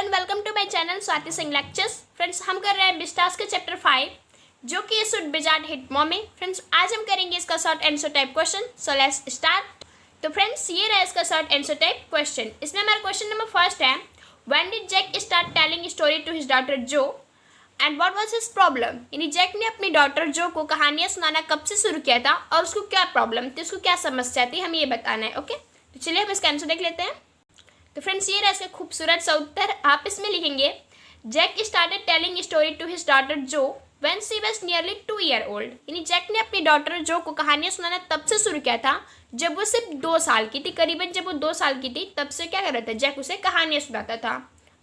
And welcome to my channel Swati Singh lectures. Friends, हम कर रहे हैं बिस्टास के चैप्टर 5 जो कि ये should wizard hit mommy. Friends, आज हम करेंगे इसका short answer type question. So let's start. तो फ्रेंड्स, ये रहा इसका शॉर्ट आंसर टाइप क्वेश्चन। इसमें हमारा क्वेश्चन नंबर फर्स्ट है, when did Jack start telling story to his daughter Jo and what was his problem. यानी जैक ने अपनी डॉटर जो को कहानियाँ सुनाना कब से शुरू किया था और उसको क्या प्रॉब्लम थी, उसको क्या समस्या थी, हमें ये बताना है। ओके, तो चलिए हम इसका आंसर देख लेते हैं। तो फ्रेंड्स, ये रहा इसका खूबसूरत सा उत्तर। आप इसमें लिखेंगे, Jack started telling story to his daughter Jo when she was nearly 2 year old. यानी जैक ने अपनी डॉटर जो को कहानियाँ सुनाना तब से शुरू किया था जब वो सिर्फ 2 साल की थी। करीबन जब वो 2 साल की थी तब से क्या कर रहा था, जैक उसे कहानियाँ सुनाता था।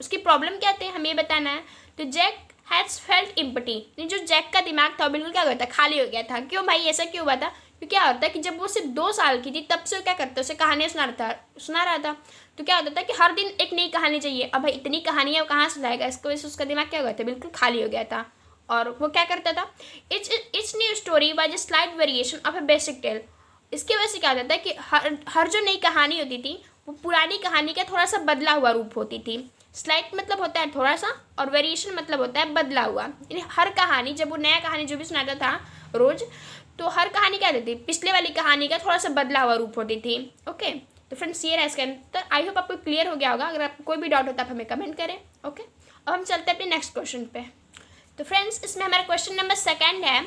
उसकी प्रॉब्लम क्या थी, हमें बताना है। तो जैक हैज़ फेल्ट इम्पटी, जो जैक का दिमाग था बिल्कुल क्या करता, खाली हो गया था। क्यों भाई, ऐसा क्यों हुआ था? क्योंकि क्या होता है कि जब वो सिर्फ 2 साल की थी तब से क्या करता, उसे कहानियाँ सुना रहा था। तो क्या होता था कि हर दिन एक नई कहानी चाहिए। अब भाई इतनी कहानियाँ कहाँ से लाएगा, इसको वजह से उसका दिमाग क्या हो गया था, बिल्कुल खाली हो गया था। और वो क्या करता था, its new story was a slight variation of a basic tale. इसकी वजह से क्या होता था कि हर जो नई कहानी होती थी वो पुरानी कहानी का थोड़ा सा बदला हुआ रूप होती थी। स्लाइट मतलब होता है थोड़ा सा, और वेरिएशन मतलब होता है बदला हुआ। यानी हर कहानी, जब वो नया कहानी जो भी सुनाता था रोज, तो हर कहानी क्या होती थी, पिछले वाली कहानी का थोड़ा सा बदला हुआ रूप होती थी। ओके, तो फ्रेंड्स ये रहा इसका आंसर। आई होप आपको क्लियर हो गया होगा। अगर आपको कोई भी डाउट होता है आप हमें कमेंट करें। ओके, अब हम चलते हैं अपने नेक्स्ट क्वेश्चन पे। तो फ्रेंड्स, इसमें हमारा क्वेश्चन नंबर सेकंड है,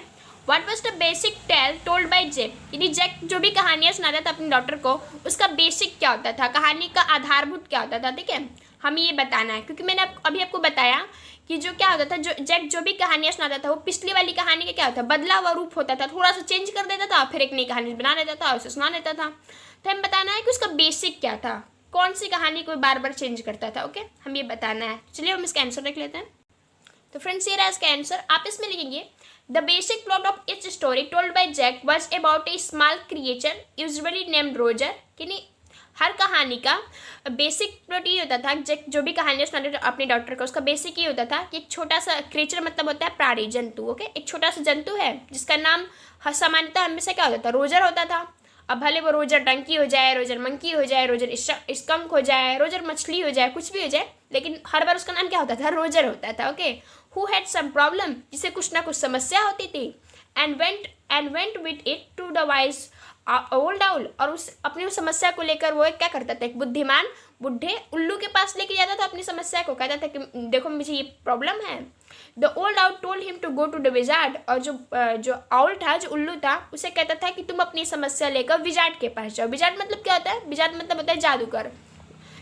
what was the basic tale told by Jack. यानी जैक जो भी कहानियाँ सुनाता था अपनी डॉटर को, उसका बेसिक क्या होता था, कहानी का आधारभूत क्या होता था। ठीक है, हमें ये बताना है, क्योंकि मैंने अभी आपको बताया कि जो क्या होता था, जो जैक जो भी कहानियाँ सुनाता था वो पिछली वाली कहानी का क्या होता, बदला हुआ रूप होता था। थोड़ा सा चेंज कर देता था, फिर एक नई कहानी बना देता था और उसे सुना देता था। तो हमें बताना है कि उसका बेसिक क्या था, कौन सी कहानी को बार बार चेंज करता था। ओके, हम ये बताना है। चलिए हम इसका आंसर देख लेते हैं। तो फ्रेंड्स, ये रहा इसका आंसर। आप इसमें लिखेंगे, the basic plot of each story told by Jack was about a small creature usually named Roger. यानी हर कहानी का बेसिक प्लॉट ये होता था, जैक जो भी कहानियाँ सुनाते थे अपनी डॉटर को, उसका बेसिक ये होता था कि एक छोटा सा क्रिएचर मतलब होता है प्राणी, जंतु। ओके, एक छोटा सा जंतु है जिसका नाम सामान्यतः हमेशा क्या होता था, रोजर होता था। अब भले वो रोजर डंकी हो जाए, रोजर मंकी हो जाए, रोजर स्कंक हो जाए, रोजर मछली हो जाए, कुछ भी हो जाए, लेकिन हर बार उसका नाम क्या होता था, रोजर होता था। Okay, who had some problem, जिसे कुछ ना कुछ समस्या होती थी, and went with it to the wise old owl. और उस अपनी उस समस्या को लेकर वो क्या करता था, एक बुद्धिमान बुढ़े उल्लू के पास लेके जाता था अपनी समस्या को, कहता था कि देखो मुझे ये प्रॉब्लम है। The old owl told him to go to the wizard. और जो आउल था, जो उल्लू था, उसे कहता था कि तुम अपनी समस्या लेकर विजार्ड के पास जाओ। विजार्ड मतलब क्या होता है, विजार्ड मतलब होता है जादूगर।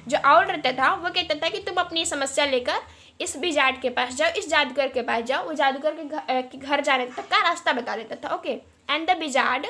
जो आउल रहता था वो कहता था कि तुम अपनी समस्या लेकर इस विजार्ड के पास जाओ, इस जादूगर के पास जाओ। वो जादूगर के घर जाने तक का रास्ता बता देता था। Okay, and the wizard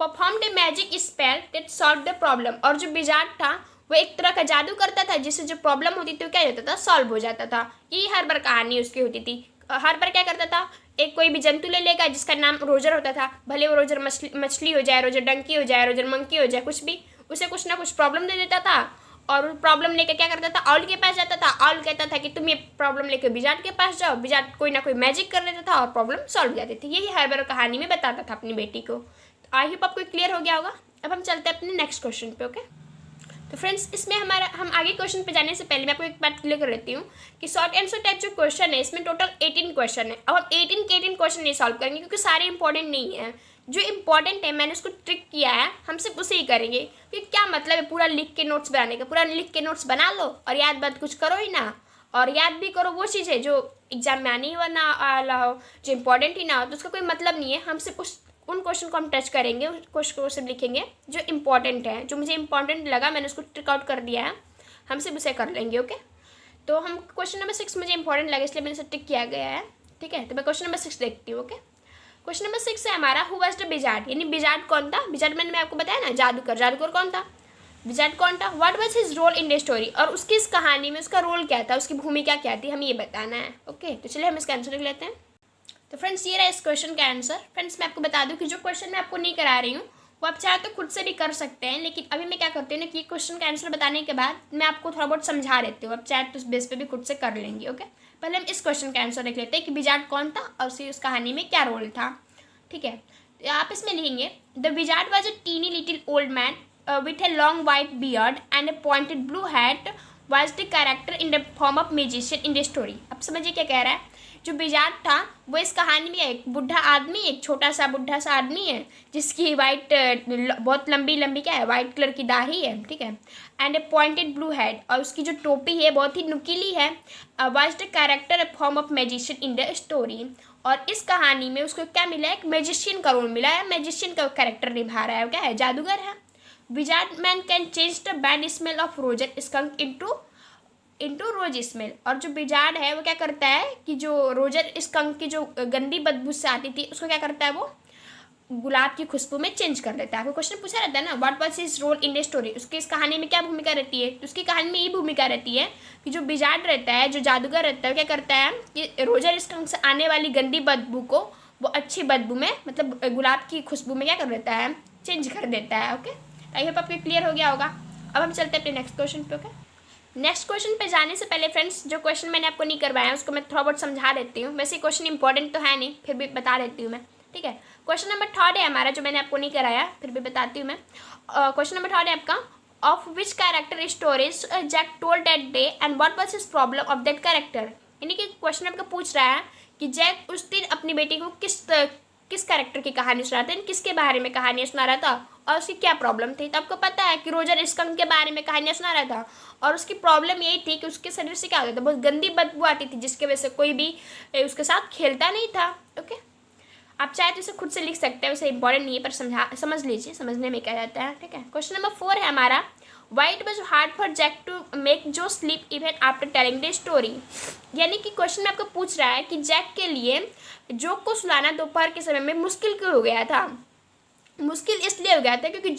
performed a magic spell that solve the problem. और जो विजार्ड था वो एक तरह का जादू करता था जिससे जो प्रॉब्लम होती थी वो क्या होता था, सॉल्व हो जाता था। यही हर बार कहानी उसकी होती थी। हर बार क्या करता था, एक कोई भी जंतु ले लेगा जिसका नाम रोजर होता था, भले वो रोजर मछली हो जाए, रोजर डंकी हो जाए, रोजर मंकी हो जाए, कुछ भी, उसे कुछ ना कुछ प्रॉब्लम दे देता था। और प्रॉब्लम लेकर क्या करता था, आउल के पास जाता था। आउल कहता था कि तुम ये प्रॉब्लम लेकर विजार्ड के पास जाओ। विजार्ड कोई ना कोई मैजिक कर देता था और प्रॉब्लम सॉल्व हो जाती थी। यही हर बार कहानी में बताता था अपनी बेटी को। आई होप आपको क्लियर हो गया होगा। अब हम चलते हैं अपने नेक्स्ट क्वेश्चन पे। ओके, तो फ्रेंड्स, इसमें हम आगे क्वेश्चन पे जाने से पहले मैं आपको एक बात क्लियर कर देती हूँ कि शॉर्ट आंसर टाइप जो क्वेश्चन है इसमें टोटल 18 क्वेश्चन है। अब हम 18 के 18 क्वेश्चन नहीं सॉल्व करेंगे क्योंकि सारे इंपॉर्टेंट नहीं है। जो इंपॉर्टेंट है मैंने उसको ट्रिक किया है, हम सिर्फ उसे ही करेंगे। क्योंकि क्या मतलब है पूरा लिख के नोट्स बनाने का, पूरा लिख के नोट्स बना लो और याद बात कुछ करो ही ना। और याद भी करो वो चीज़ है जो एग्जाम में आनी हुआ ना आला हो, जो इंपॉर्टेंट ही ना हो, तो उसका कोई मतलब नहीं है। हम सिर्फ उन क्वेश्चन को हम टच करेंगे, उस क्वेश्चन को सिर्फ लिखेंगे जो इंपॉर्टेंट है। जो मुझे इंपॉर्टेंट लगा मैंने उसको ट्रिक आउट कर दिया है, हम सिर्फ उसे कर लेंगे। ओके, तो हम क्वेश्चन नंबर 6 मुझे इंपॉर्टेंट लगा इसलिए मैंने इसे टिक किया गया है। ठीक है, तो मैं क्वेश्चन नंबर 6 देखती हूँ। ओके, क्वेश्चन नंबर 6 है हमारा, हु वाज द विजार्ड। यानी विजार्ड कौन था। विजार्ड मैंने आपको बताया ना, जादूगर। जादूगर कौन था, विजार्ड कौन था। What was his role in the story. और उसकी इस कहानी में उसका रोल क्या था, उसकी भूमिका क्या थी, हमें ये बताना है। ओके, तो चलिए हम इसका आंसर लिख लेते हैं। तो फ्रेंड्स, ये रहा इस क्वेश्चन का आंसर। फ्रेंड्स, मैं आपको बता दूं कि जो क्वेश्चन मैं आपको नहीं करा रही हूँ वो आप चाहे तो खुद से भी कर सकते हैं, लेकिन अभी मैं क्या करती हूँ ना कि क्वेश्चन का आंसर बताने के बाद मैं आपको थोड़ा बहुत समझा देती हूँ। आप चाहे तो उस बेस पे भी खुद से कर लेंगे। ओके, पहले हम इस क्वेश्चन का आंसर देख लेते हैं कि विजार्ड कौन था और उस कहानी में क्या रोल था। ठीक है, तो आप इसमें लिखेंगे, the wizard was a tiny little old man with a long white beard and a pointed blue hat was the character in the form of magician in the story. अब समझिए क्या कह रहा है, जो विजार्ड था वो इस कहानी में एक बुढ़ा आदमी, एक छोटा सा बुढ़ा सा आदमी है जिसकी वाइट बहुत लंबी लंबी क्या है, वाइट कलर की दाढ़ी है, ठीक है, and A pointed blue head, और उसकी जो टोपी है बहुत ही नुकीली है। Was the character A form of magician in the story, और इस कहानी में उसको क्या मिला है, एक मैजिशियन का रोल मिला है, मैजिशियन का कैरेक्टर निभा रहा है, क्या है, जादूगर है। Wizard man can change the bad smell of Roger skunk into rose smell, और जो विजार्ड है वो क्या करता है कि जो रोजर स्कंक की जो गंदी बदबू से आती थी उसको क्या करता है, वो गुलाब की खुशबू में चेंज कर देता है। आपको क्वेश्चन पूछा रहता है ना, what was his role in the story, उसकी इस कहानी में क्या भूमिका रहती है, तो उसकी कहानी में ये भूमिका रहती है कि जो विजार्ड रहता है, जो जादूगर रहता है, क्या करता है कि रोजर स्कंक से आने वाली गंदी बदबू को वो अच्छी बदबू में, मतलब गुलाब की खुशबू में क्या कर देता है, चेंज कर देता है। ओके, आई होप आपको क्लियर हो गया होगा। अब हम चलते हैं अपने नेक्स्ट क्वेश्चन पे। ओके, नेक्स्ट क्वेश्चन पे जाने से पहले फ्रेंड्स, जो क्वेश्चन मैंने आपको नहीं करवाया उसको मैं थोड़ा बहुत समझा देती हूँ। वैसे क्वेश्चन इंपॉर्टेंट तो है नहीं, फिर भी बता देती हूँ मैं, ठीक है। क्वेश्चन नंबर 3 है हमारा, जो मैंने आपको नहीं कराया, फिर भी बताती हूँ मैं। क्वेश्चन नंबर 3 है आपका, of which character stories Jack told that day and what was his problem of that character. यानी कि क्वेश्चन आपका पूछ रहा है कि जैक उस दिन अपनी बेटी को किस कैरेक्टर की कहानी सुना था, किसके बारे में कहानियाँ सुना रहा था और उसकी क्या प्रॉब्लम थी। तो आपको पता है कि रोजर स्कंक के बारे में कहानियाँ सुना रहा था, और उसकी प्रॉब्लम यही थी कि उसके शरीर से क्या होता था, बहुत गंदी बदबू आती थी, जिसकी वजह से कोई भी उसके साथ खेलता नहीं था। ओके, आप चाहे तो इसे खुद से लिख सकते हैं, वैसे इंपॉर्टेंट नहीं है, पर समझ लीजिए, समझने में क्या जाता है, ठीक है। क्वेश्चन नंबर 4 है हमारा, why it was hard for Jack to make Jo sleep even after telling the story. यानी कि क्वेश्चन में आपको पूछ रहा है कि जैक के लिए जो को सुलाना दोपहर के समय में मुश्किल क्यों हो गया था। मुश्किल इसलिए हो गया था क्योंकि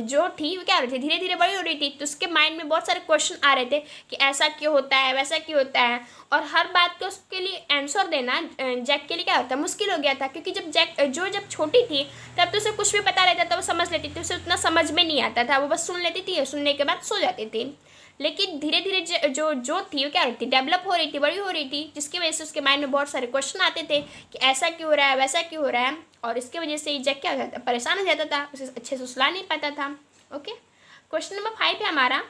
जो थी वो क्या हो रही थी, धीरे धीरे बड़ी हो रही थी, तो उसके माइंड में बहुत सारे क्वेश्चन आ रहे थे कि ऐसा क्यों होता है, वैसा क्यों होता है, और हर बात को उसके लिए आंसर देना जैक के लिए क्या होता है, मुश्किल हो गया था। क्योंकि जब छोटी थी तब तो उसे कुछ भी पता रहता था, वो समझ लेती थी, उसे उतना समझ में नहीं आता था, वो बस सुन लेती थी, सुनने के बाद सो जाती थी। लेकिन धीरे धीरे जो थी वो क्या होती थी, डेवलप हो रही थी, बड़ी हो रही थी, जिसकी वजह से उसके माइंड में बहुत सारे क्वेश्चन आते थे कि ऐसा क्यों हो रहा है, वैसा क्यों हो रहा है, और इसकी वजह से जैक क्या हो जाता, परेशान हो जाता था, उसे अच्छे से सुला नहीं पाता था। ओके, क्वेश्चन नंबर 5 है हमारा,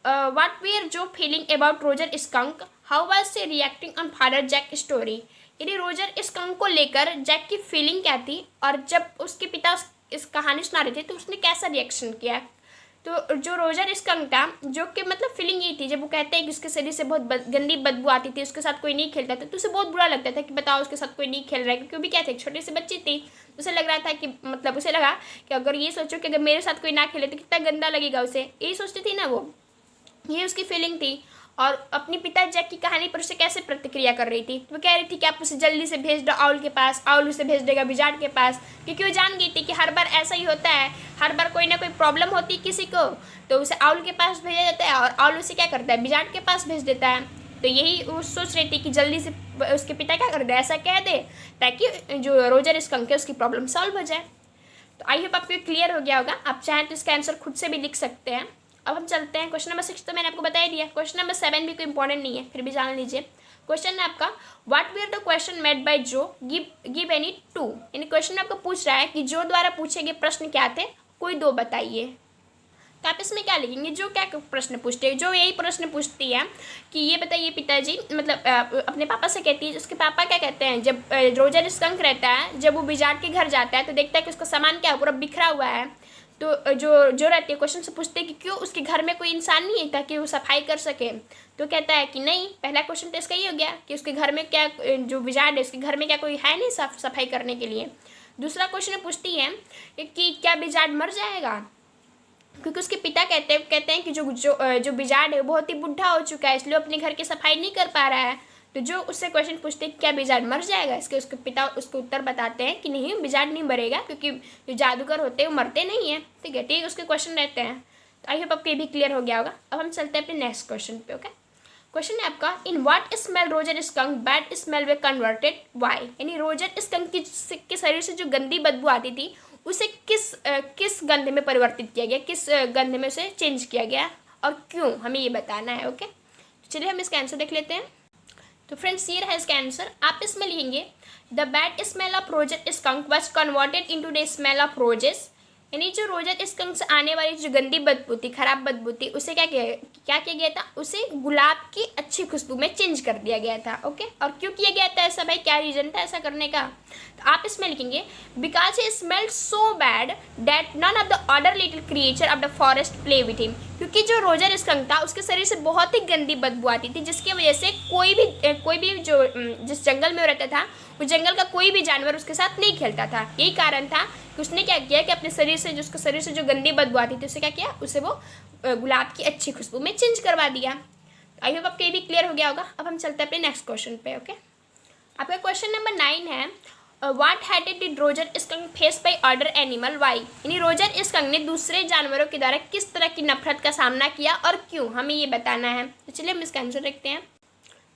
what were Jo feeling about Roger Skunk, how was she reacting on father Jack story. यानी रोजर स्कंक को लेकर जैक की फीलिंग क्या थी, और जब उसके पिता इस कहानी सुना रहे थे तो उसने कैसा रिएक्शन किया। तो जो रोजर स्कंक था, जो कि मतलब फीलिंग ये थी, जब वो कहते हैं कि उसके शरीर से बहुत गंदी बदबू आती थी, उसके साथ कोई नहीं खेलता था, तो उसे बहुत बुरा लगता था कि बताओ उसके साथ कोई नहीं खेल रहा है, क्योंकि वो भी क्या थे, छोटी सी बच्ची थी, उसे लग रहा था कि मतलब उसे लगा कि अगर ये सोचो कि अगर मेरे साथ कोई ना खेले तो कितना गंदा लगेगा उसे, यही सोचती थी ना वो, ये उसकी फीलिंग थी। और अपने पिता जैक की कहानी पर उसे कैसे प्रतिक्रिया कर रही थी, वो कह रही थी कि आप उसे जल्दी से भेज दो आउल के पास, आउल उसे भेज देगा विजार्ड के पास, क्योंकि वो जान गई थी कि हर बार ऐसा ही होता है, हर बार कोई ना कोई प्रॉब्लम होती है किसी को, तो उसे आउल के पास भेजा जाता है और आउल उसे क्या करता है, विजार्ड के पास भेज देता है। तो यही वो सोच रही थी कि जल्दी से उसके पिता क्या कर दे, ऐसा कह दे ताकि जो रोजर स्कंक है उसकी प्रॉब्लम सॉल्व हो जाए। तो आई होप आपको क्लियर हो गया होगा। आप चाहें तो इसका आंसर खुद से भी लिख सकते हैं। अब हम चलते हैं क्वेश्चन नंबर 6, तो मैंने आपको बता ही दिया। क्वेश्चन नंबर 7 भी कोई इंपॉर्टेंट नहीं है, फिर भी जान लीजिए। क्वेश्चन है आपका, what were the question made by Jo, give any 2। यानी क्वेश्चन में आपको पूछ रहा है कि जो द्वारा पूछे गए प्रश्न क्या थे, कोई 2 बताइए। तो आप इसमें क्या लिखेंगे, जो क्या प्रश्न पूछते हैं, जो यही प्रश्न पूछती है कि ये बताइए पिताजी, मतलब अपने पापा से कहती है, उसके पापा क्या कहते हैं, जब रोजर स्कंक रहता है, जब वो विजार्ड के घर जाता है तो देखता है कि उसका सामान क्या पूरा बिखरा हुआ है, तो जो रहती है क्वेश्चन से पूछते हैं कि क्यों उसके घर में कोई इंसान नहीं है ताकि वो सफाई कर सके। तो कहता है कि नहीं, पहला क्वेश्चन तो इसका ही हो गया कि उसके घर में क्या, जो विजार्ड है उसके घर में क्या कोई है नहीं सफाई करने के लिए। दूसरा क्वेश्चन पूछती है कि क्या विजार्ड मर जाएगा, क्योंकि उसके पिता कहते हैं कि जो विजार्ड है बहुत ही बुढ़ा हो चुका है, इसलिए अपने घर की सफाई नहीं कर पा रहा है। तो जो उससे क्वेश्चन पूछते हैं क्या विजार्ड मर जाएगा, उसके पिता उसको उत्तर बताते हैं कि नहीं, विजार्ड नहीं मरेगा, क्योंकि जो जादूगर होते हैं वो मरते नहीं हैं। ठीक है, ठीक, उसके क्वेश्चन रहते हैं। तो आई होप आपको ये भी क्लियर हो गया होगा। अब हम चलते हैं अपने नेक्स्ट क्वेश्चन पे। ओके, क्वेश्चन है आपका, in what smell Roger Skunk bad smell way converted why. यानी रोजर स्कंक के शरीर से जो गंदी बदबू आती थी उसे किस गंध में परिवर्तित किया गया, किस गंध में उसे चेंज किया गया और क्यों, हमें ये बताना है। ओके, चलिए हम इसका आंसर देख लेते हैं। तो फ्रेंड्स ये है इसका आंसर। आप इसमें लिखेंगे the bad smell of Roger skunk was converted into the smell of roses यानी जो रोजर स्कंक से आने वाली जो गंदी बदबू थी, खराब बदबू थी, उसे क्या किया गया था, उसे गुलाब की अच्छी खुशबू में चेंज कर दिया गया था। ओके, और क्यों किया गया था ऐसा भाई, क्या रीजन था ऐसा करने का, तो आप इसमें लिखेंगे because he smelled so bad that none of the other little creature of the forest play with him. क्योंकि जो रोजर स्कंक था उसके शरीर से बहुत ही गंदी बदबू आती थी, जिसकी वजह से कोई भी जो जिस जंगल में रहता था उस जंगल का कोई भी जानवर उसके साथ नहीं खेलता था। यही कारण था कि उसने क्या किया कि अपने शरीर से जो गंदी बदबू आती थी उसे क्या किया, उसे वो गुलाब की अच्छी खुशबू में चेंज करवा दिया। आई होप आपको ये भी क्लियर हो गया होगा। अब हम चलते हैं अपने नेक्स्ट क्वेश्चन पे। ओके, आपका क्वेश्चन नंबर 9 है what habit did Roger Skunk face by other animal why. यानी रोजर स्कंक ने दूसरे जानवरों के द्वारा किस तरह की नफरत का सामना किया और क्यों, हमें ये बताना है। तो चलिए हम इसका आंसर देखते हैं।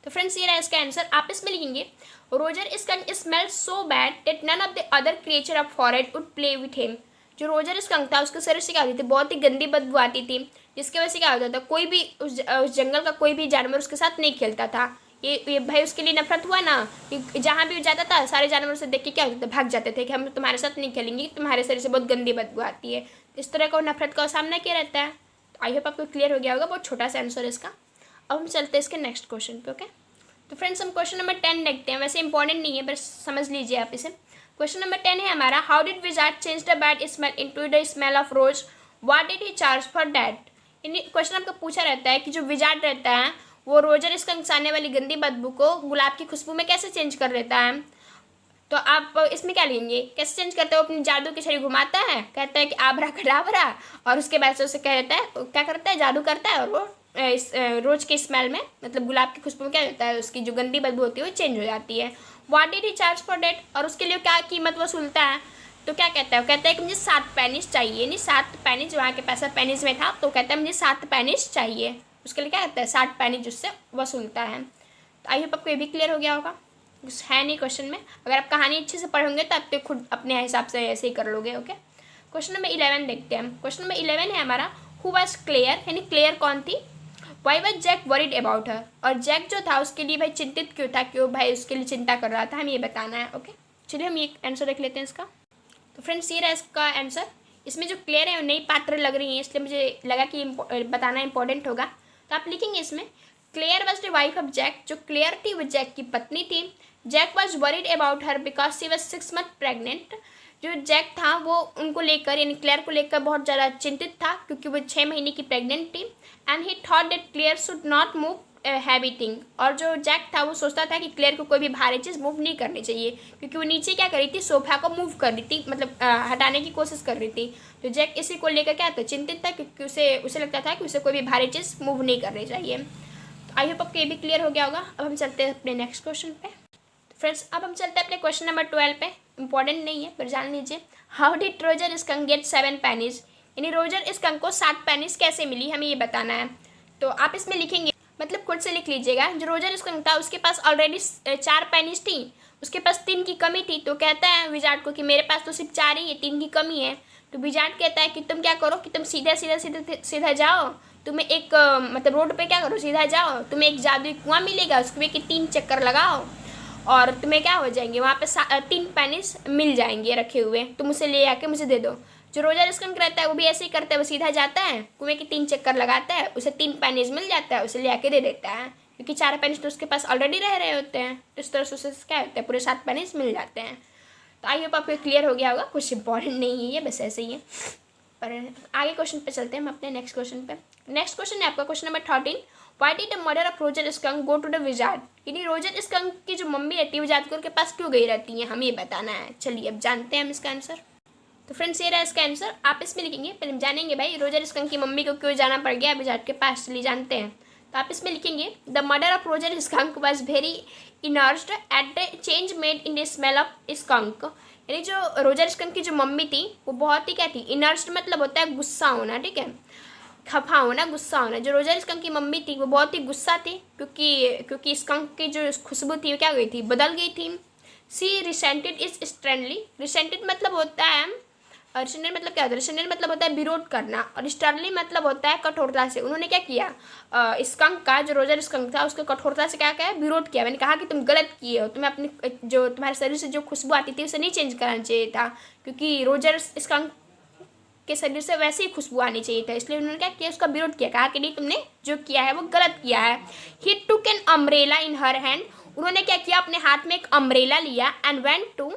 तो फ्रेंड्स ये रहा इसका आंसर, आप इसमें लिखेंगे Roger Skunk smelled so bad that none of the other creature of forest would play with him. जो रोजर स्कंक था उसके शरीर से क्या होती थी, बहुत ही गंदी बदबू आती थी, जिसकी वजह से क्या होता था, कोई भी उस जंगल का कोई भी जानवर उसके साथ नहीं खेलता था। ये भाई उसके लिए नफरत हुआ ना, कि जहाँ भी जाता था सारे जानवर से देख के क्या होता था, भाग जाते थे कि हम तुम्हारे साथ नहीं खेलेंगे, तुम्हारे शरीर से बहुत गंदी बदबू आती है। इस तरह का नफरत का सामना किया रहता है। तो आई होप आपको क्लियर हो गया होगा, बहुत छोटा सा आंसर है इसका। अब हम चलते हैं इसके नेक्स्ट क्वेश्चन पे। ओके, तो फ्रेंड्स हम क्वेश्चन नंबर 10 देखते हैं। वैसे इंपॉर्टेंट नहीं है, बस समझ लीजिए आप इसे। क्वेश्चन नंबर 10 है हमारा, how did wizard change the bad smell into the smell of rose, what did he charge for that. यानी क्वेश्चन आपका पूछा रहता है कि जो विजार्ड रहता है वो रोजर स्कंक से आने वाली गंदी बदबू को गुलाब की खुशबू में कैसे चेंज कर देता है। तो आप इसमें क्या लेंगे, कैसे चेंज करते हो, अपनी जादू की छड़ी घुमाता है, कहता है कि आभरा कड़ाभरा, और उसके बाद से उसे कहता है क्या करता है, जादू करता है, और वो इस रोज के स्मेल में मतलब गुलाब की खुशबू में क्या होता है, उसकी जो गंदी बदबू होती है वो चेंज हो जाती है। What did he charge for date, और उसके लिए क्या कीमत वसूलता है। तो क्या कहता है, वो कहता है कि मुझे 7 पेनिस चाहिए, नहीं 7 पेनिस, वहाँ के पैसा पेनिस में था, तो कहता है मुझे 7 पेनिस चाहिए। उसके लिए क्या कहता है, 7 पेनिस उससे वसूलता है। तो आई होप आपको ये भी क्लियर हो गया होगा, कुछ है नहीं क्वेश्चन में। अगर आप कहानी अच्छे से पढ़ोगे तो आप तो खुद अपने हिसाब से ऐसे ही कर लोगे। ओके, क्वेश्चन नंबर 11 देखते हैं हम। क्वेश्चन नंबर 11 है हमारा, हु वाज क्लेयर, यानी क्लेयर कौन थी। Why was Jack worried about her, और जैक जो था उसके लिए भाई चिंतित क्यों था, क्यों भाई उसके लिए चिंता कर रहा था, हमें ये बताना है। ओके, चलिए हम ये आंसर देख लेते हैं इसका। तो फ्रेंड्स ये रहा इसका आंसर। इसमें जो क्लेयर है वो नई पात्र लग रही है, इसलिए मुझे लगा कि बताना इंपॉर्टेंट होगा। तो आप लिखेंगे इसमें, Claire was the wife of Jack, जो क्लेयर थी वो जैक की पत्नी थी। Jack was worried about her because she was 6 month pregnant. जो जैक था वो उनको लेकर यानी क्लेयर को लेकर बहुत ज़्यादा चिंतित था, क्योंकि वो 6 महीने की प्रेग्नेंट थी। And he thought that Claire should not move heavy thing, और जो जैक था वो सोचता था कि क्लेयर को कोई भी भारी चीज़ मूव नहीं करनी चाहिए, क्योंकि वो नीचे क्या कर रही थी, सोफा को मूव कर रही थी, मतलब हटाने की कोशिश कर रही थी। तो जैक इसी को लेकर क्या था, चिंतित था, क्योंकि उसे लगता था कि उसे कोई भी भारी चीज़ मूव नहीं करनी चाहिए। तो आई होप आपको ये भी क्लियर हो गया होगा। अब हम चलते हैं अपने नेक्स्ट क्वेश्चन पे। फ्रेंड्स अब हम चलते हैं अपने क्वेश्चन नंबर 12 पे। इंपॉर्टेंट नहीं है पर जान लीजिए, how did Roger Skunk get 7 pennies, यानी रोजर स्कंक को 7 पेनिस कैसे मिली, हमें ये बताना है। तो आप इसमें लिखेंगे, मतलब खुद से लिख लीजिएगा, जो रोजर स्कंक था उसके पास ऑलरेडी 4 पेनिस थी, उसके पास 3 की कमी थी। तो कहता है विजार्ड को कि मेरे पास तो सिर्फ 4 ही है, 3 की कमी है। तो विजार्ड कहता है कि तुम क्या करो कि तुम सीधा जाओ, तुम्हें एक मतलब रोड पे क्या करो, सीधा जाओ, तुम्हें एक जादुई कुआं मिलेगा, उसमें कि 3 चक्कर लगाओ और तुम्हें क्या हो जाएंगे, वहाँ पे 3 पेनिस मिल जाएंगे रखे हुए, तुम उसे ले आके मुझे दे दो। जो रोजर स्कंक रहता है वो भी ऐसे ही करता है, वो सीधा जाता है, कुएं के 3 चक्कर लगाता है, उसे 3 पेनिस मिल जाता है, उसे ले आके दे देता है, क्योंकि 4 पेनिस तो उसके पास ऑलरेडी रह रहे होते हैं। इस तरह से उसे क्या होता है, पूरे 7 पेनिस मिल जाते हैं। तो आई होप आपको क्लियर हो गया होगा, कुछ इंपॉर्टेंट नहीं है ये, बस ऐसे ही है। पर आगे क्वेश्चन पे चलते हैं हम अपने नेक्स्ट क्वेश्चन पे। नेक्स्ट क्वेश्चन है आपका question number 13, why did the mother of Roger Skunk go to the wizard, यानी रोजर स्कंक की जो मम्मी रहती है वो जादूगर के पास क्यों गई रहती है, हमें ये बताना है। चलिए अब जानते हैं हम इसका आंसर। तो फ्रेंड्स ये रहा इसका आंसर, आप इसमें लिखेंगे, पहले हम जानेंगे भाई रोजर स्कंक की मम्मी को क्यों जाना पड़ गया विजार्ड के पास, चलिए जानते हैं। तो आप इसमें लिखेंगे, the mother of Roger skunk was very incensed at the change made in the smell of skunk, यानी जो रोजर स्कंक की जो मम्मी थी वो बहुत ही क्या थी, इनर्स्ड मतलब होता है गुस्सा होना, ठीक है, खफा होना, गुस्सा होना। जो रोजर स्कंक की मम्मी थी वो बहुत ही गुस्सा थी, क्योंकि स्कंक की जो खुशबू थी वो क्या गई थी, बदल गई थी। सी रिसेंटेड इज स्ट्रेनली, रिसेंटेड मतलब होता है, रिसेंटेड मतलब क्या होता है, रिसेंटेड मतलब होता है विरोध करना, और स्टर्नली मतलब होता है कठोरता से। उन्होंने क्या किया, स्कंक का जो रोजर स्कंक था उसको कठोरता से क्या किया, विरोध किया। मैंने कहा कि तुम गलत किए हो, तुम्हें अपनी जो तुम्हारे शरीर से जो खुशबू आती थी उसे नहीं चेंज करना चाहिए था, क्योंकि रोजर स्कंक के शरीर से वैसी ही खुशबू आनी चाहिए था, इसलिए उन्होंने क्या किया, उसका विरोध किया, कहा कि नहीं तुमने जो किया है वो गलत किया है। He took an umbrella in her hand, उन्होंने क्या किया, अपने हाथ में एक अम्ब्रेला लिया and went to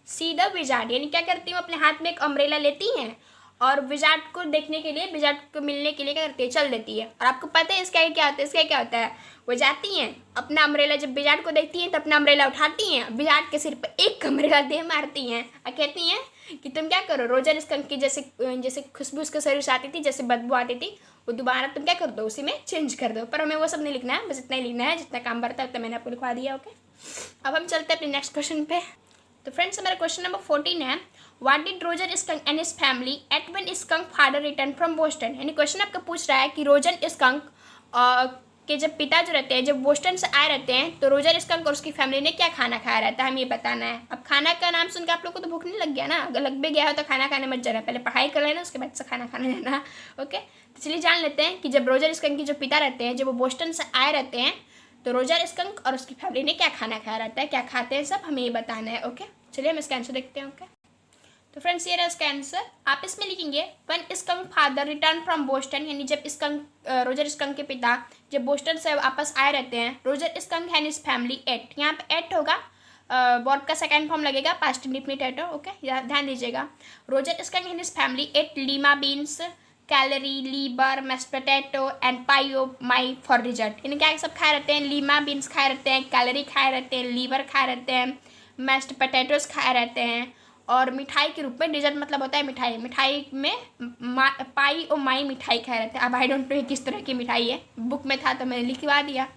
see the wizard, यानी क्या करती हूँ, अपने हाथ में एक अम्ब्रेला लेती हैं और विजार्ड को देखने के लिए, विजार्ड को मिलने के लिए क्या करती है, चल देती है। और आपको पता है इसका क्या होता है, इसका क्या होता है, वो जाती हैं अपना अम्ब्रेला, जब विजार्ड को देखती हैं तो अपना अम्ब्रेला उठाती हैं, विजार्ड के सिर पर एक अम्ब्रेला दे मारती हैं और कहती हैं कि तुम क्या करो, रोजर स्कंक की जैसे खुशबू उसके शरीर से आती थी, जैसे बदबू आती थी, वो दोबारा तुम क्या कर दो, उसी में चेंज कर दो। पर हमें वो सब नहीं लिखना है, बस इतना ही लिखना है, जितना काम बढ़ता है उतना मैंने आपको लिखवा दिया। ओके, अब हम चलते हैं अपने नेक्स्ट क्वेश्चन पे। तो फ्रेंड्स हमारा क्वेश्चन नंबर 14 है, what did Roger skunk and his family at when skunk father return from Boston, यानी क्वेश्चन आपका पूछ रहा है कि रोजर स्कंक के जब पिता जो रहते हैं, जब बोस्टन से आए रहते हैं, तो रोजर स्कंक और उसकी फैमिली ने क्या खाना खाया रहता है, हमें ये बताना है। अब खाना का नाम सुनकर आप लोग को तो भूख नहीं लग गया ना, अगर लग भी गया हो तो खाना खाने मत जाना, पहले पढ़ाई कर लेना, उसके बाद से खाना खाने जाना। ओके, तो चलिए जान लेते हैं कि जब रोजर स्कंक के जो पिता रहते हैं, जब वो बोस्टन से आए रहते हैं, तो रोजर स्कंक और उसकी फैमिली ने क्या खाना खाया रहता है, क्या खाते हैं, सब हमें ये बताना है। ओके, चलिए हम इसका आंसर देखते हैं। ओके, तो फ्रेंड्स ये रहा इसका आंसर, आप इसमें लिखेंगे when skunk father return from Boston, यानी जब रोजर स्कंक के पिता जब बोस्टन से वापस आए रहते हैं, Roger skunk and his family ate, यहाँ पे एट होगा, वर्ब का सेकंड फॉर्म लगेगा, पास्ट इंडेफिनिट एट। ओके, ध्यान दीजिएगा, Roger skunk and his family ate lima beans, celery, लीबर, mashed potato and pie of my for dessert, यानी क्या सब खाए रहते हैं, लीमा बीन्स खाए रहते हैं, कैलरी खाए रहते हैं, लीवर खाए रहते हैं, मैस्ड पोटैटोज खाए रहते हैं, और मिठाई के रूप में, डिजर्ट मतलब होता है मिठाई, मिठाई में पाई और माई मिठाई खाए रहते हैं। अब आई डोंट नो किस तरह की मिठाई है, बुक में था तो मैंने लिखवा दिया,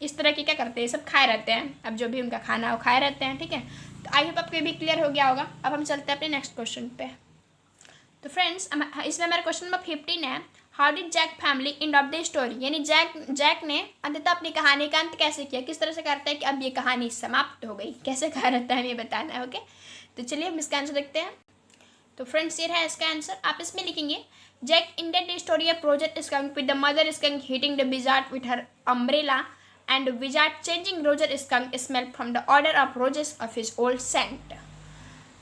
इस तरह की क्या करते हैं, सब खाए रहते हैं, अब जो भी उनका खाना वो खाए रहते हैं। ठीक है, तो आई होप आपको ये भी क्लियर हो गया होगा। अब हम चलते हैं अपने नेक्स्ट क्वेश्चन पे। तो फ्रेंड्स इसमें हमारा क्वेश्चन नंबर 15 है, how did Jack family end of the story, यानी जैक ने अंततः अपनी कहानी का अंत कैसे किया, किस तरह से करता है कि अब ये कहानी समाप्त हो गई, कैसे कहा रहता है हमें बताना है। ओके, तो चलिए हम इसका आंसर देखते हैं। तो फ्रेंड्स ये है इसका आंसर, आप इसमें लिखेंगे Jack ended the story of Roger skunk with the mother skunk hitting the wizard with her umbrella and wizard changing Roger Skunk smell from the odour of roses of his old scent.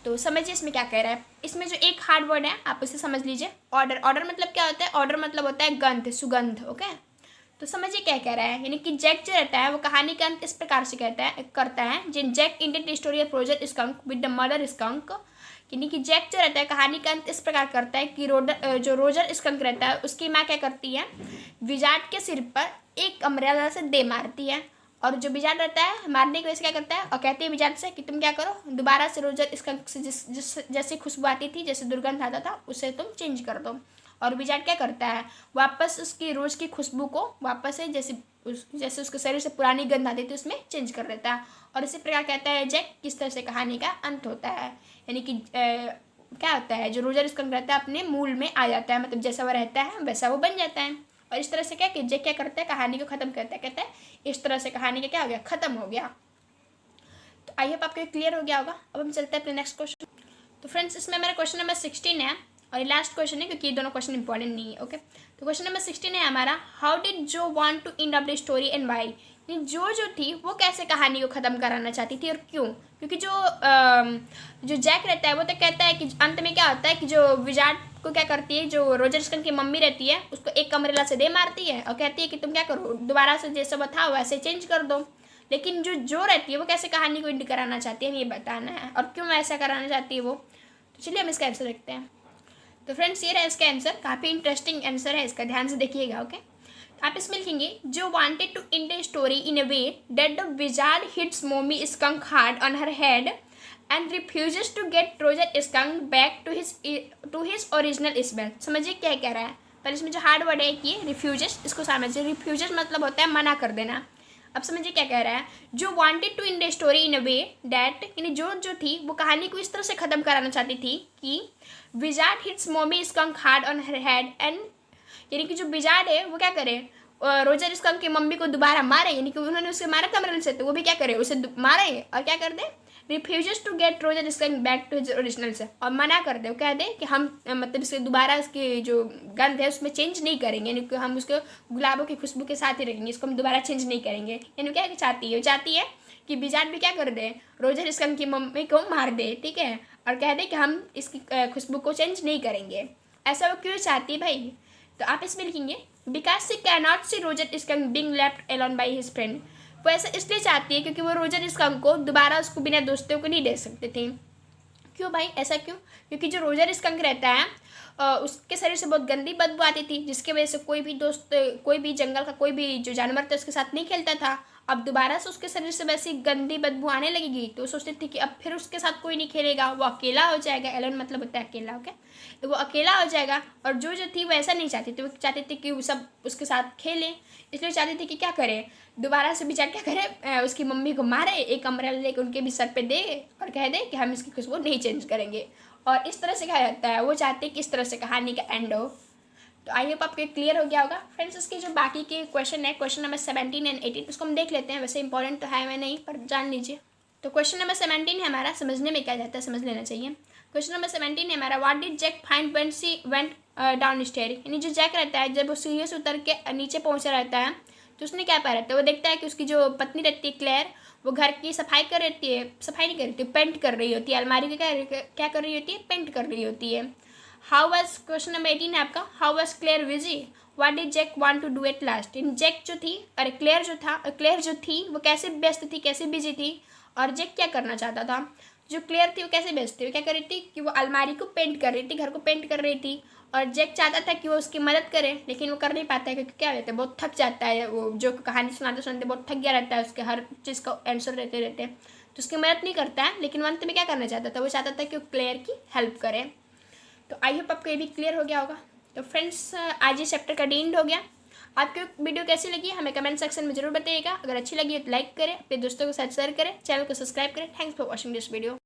तो समझिए इसमें क्या कह रहा है, इसमें जो एक हार्ड वर्ड है आप उसे समझ लीजिए, ऑर्डर। ऑर्डर मतलब क्या होता है, ऑर्डर मतलब होता है गंध, सुगंध। ओके, तो समझिए क्या कह रहा है, यानी कि जैक जो रहता है वो कहानी का अंत इस प्रकार से करता है जिन Jack ended story of Roger skunk with the mother skunk, यानी कि जैक जो रहता है कहानी का अंत इस प्रकार करता है कि जो रोजर स्कंक रहता है उसकी माँ क्या करती है, विजार्ड के सिर पर एक अम्ब्रेला से दे मारती है, और जो विजार्ड रहता है मारने की वजह से क्या करता है, और कहती है विजार्ड से कि तुम क्या करो, दोबारा से रोजर स्कंक से जैसी खुशबू आती थी, जैसे दुर्गंध आता था, उसे तुम चेंज कर दो। और विजार्ड क्या करता है, वापस उसकी रोज की खुशबू को वापस से जैसे उसके शरीर से पुरानी गंध आती थी उसमें चेंज कर देता है। और इसी प्रकार कहता है जैक किस तरह से कहानी का अंत होता है, यानी कि क्या होता है, जो रोजर स्कंक रहता है अपने मूल में आ जाता है, मतलब जैसा वो रहता है वैसा वो बन जाता है। और इस तरह से क्या कि जैक क्या करता है, कहानी को ख़त्म करता है, कहता है इस तरह से कहानी का क्या हो गया, ख़त्म हो गया। तो आई होप आपको क्लियर हो गया होगा। अब हम चलते हैं अपने नेक्स्ट क्वेश्चन। तो फ्रेंड्स इसमें मेरा क्वेश्चन नंबर 16 है, और ये लास्ट क्वेश्चन है क्योंकि ये दोनों क्वेश्चन इंपॉर्टेंट नहीं है। ओके, तो क्वेश्चन नंबर 16 है हमारा, how did Jo want to end of the story and why, Jo थी वो कैसे कहानी को ख़त्म कराना चाहती थी और क्यों, क्योंकि जो जैक रहता है वो तो कहता है कि अंत में क्या होता है कि जो विजार्ड को क्या करती है, जो रोजर स्कंक की मम्मी रहती है उसको एक अम्ब्रेला से दे मारती है और कहती है कि तुम क्या करो, दोबारा से जैसा वो था वैसे चेंज कर दो। लेकिन जो रहती है वो कैसे कहानी को एंड कराना चाहती है, हमें ये बताना है, और क्यों ऐसा कराना चाहती है वो। तो चलिए हम इसका आंसर देखते हैं। तो फ्रेंड्स ये रहा इसका आंसर, काफ़ी इंटरेस्टिंग आंसर है इसका, ध्यान से देखिएगा। ओके, आप इसमें लिखेंगे Jo wanted to end the story in a way that the wizard hits mommy skunk hard on her head and refuses to get Roger skunk back to his original smell. समझिए क्या कह रहा है, पर इसमें जो हार्ड वर्ड है कि रिफ्यूजेस, इसको समझिए, रिफ्यूजेस मतलब होता है मना कर देना। अब समझिए क्या कह रहा है, Jo wanted to end the story in a way that, यानी जो थी वो कहानी को इस तरह से ख़त्म कराना चाहती थी कि wizard hits mommy skunk hard on her head and, यानी कि जो विजार्ड है वो क्या करे, रोजर स्कंक की मम्मी को दोबारा मारे, यानी कि उन्होंने उसे मारा था अम्ब्रेला से, तो वो भी क्या करे, उसे मारे और क्या कर दे, refuses to get Roger skunk back to his original से, और मना कर दे, वो कह दे कि हम मतलब इसके दोबारा इसकी जो गंध है उसमें चेंज नहीं करेंगे, यानी कि हम उसको गुलाबों की खुशबू के साथ ही रखेंगे, इसको हम दोबारा चेंज नहीं करेंगे। यानी क्या चाहती है, वो चाहती है कि विजार्ड भी क्या कर दे, रोजर स्कंक की मम्मी को मार दे, ठीक है, और कह दे कि हम इसकी खुशबू को चेंज नहीं करेंगे। ऐसा वो क्यों चाहती है भाई? तो आप इसमें लिखेंगे because she can not see Roger Skunk being left alone by his friend. वो ऐसा इसलिए चाहती है क्योंकि वो रोजर स्कंक को दोबारा उसको बिना दोस्तों को नहीं दे सकते थे। क्यों भाई, ऐसा क्यों? क्योंकि जो रोजर स्कंक रहता है उसके शरीर से बहुत गंदी बदबू आती थी, जिसकी वजह से कोई भी दोस्त, कोई भी जंगल का कोई भी जो जानवर था उसके साथ नहीं खेलता था। अब दोबारा से उसके शरीर से वैसी गंदी बदबू आने लगेगी तो वो सोचती थी कि अब फिर उसके साथ कोई नहीं खेलेगा, वो अकेला हो जाएगा। एलोन मतलब होता है अकेला, ओके? तो वो अकेला हो जाएगा। और जो थी वो ऐसा नहीं चाहती थी, वो चाहती थी कि वो सब उसके साथ खेलें। इसलिए चाहती थी कि क्या करे, दोबारा से बेचारा क्या करे, उसकी मम्मी को मारे, एक अम्ब्रेला लेके उनके भी सर पे दे और कह दे कि हम इसकी खुशबू नहीं चेंज करेंगे। और इस तरह से कहा जाता है, वो चाहते हैं कि इस तरह से कहानी का एंड हो। तो आई होप आपको क्लियर हो गया होगा फ्रेंड्स। इसके जो बाकी के क्वेश्चन है, क्वेश्चन नंबर 17 एंड 18, उसको हम देख लेते हैं। वैसे इंपॉर्टेंट तो है मैं नहीं, पर जान लीजिए। तो क्वेश्चन नंबर 17 है हमारा, समझने में क्या जाता है समझ लेना चाहिए। क्वेश्चन नंबर 17 है हमारा, what did Jack find when she went down stair. यानी जो जैक रहता है जब वो सीढ़ियों से उतर के नीचे पहुंचा रहता है तो उसने क्या पाया रहता है, वो देखता है कि उसकी जो पत्नी रहती है क्लेयर, वो घर की सफाई कर रहती है, सफाई नहीं कर रही थी, पेंट कर रही होती है। अलमारी की क्या कर रही होती है, पेंट कर रही होती है। हाउ वाज, क्वेश्चन नंबर 18 है आपका, how was Claire busy, what did Jack want to do at last. इन जैक जो थी, अरे क्लेयर जो थी वो कैसे व्यस्त थी, कैसे बिजी थी, और जैक क्या करना चाहता था। जो क्लेयर थी वो कैसे व्यस्त थी, वो क्या कर रही थी कि वो अलमारी को पेंट कर रही थी, घर को पेंट कर रही थी। और जैक चाहता था कि वो उसकी मदद करे, लेकिन वो कर नहीं पाता है क्योंकि क्या रहता है, बहुत थक जाता है। वो जो कहानी सुनाते सुनाते बहुत थक गया रहता है, उसके हर चीज़ का आंसर रहते रहते, तो उसकी मदद नहीं करता है। लेकिन अंत में क्या करना चाहता था, वो चाहता था कि वो क्लेयर की हेल्प करे। तो आई होप आपको ये भी क्लियर हो गया होगा। तो फ्रेंड्स आज ये चैप्टर का एंड हो गया। आपको वीडियो कैसी लगी हमें कमेंट सेक्शन में जरूर बताइएगा। अगर अच्छी लगी तो लाइक करें, अपने दोस्तों के साथ शेयर करें, चैनल को सब्सक्राइब करें। Thanks for watching this video.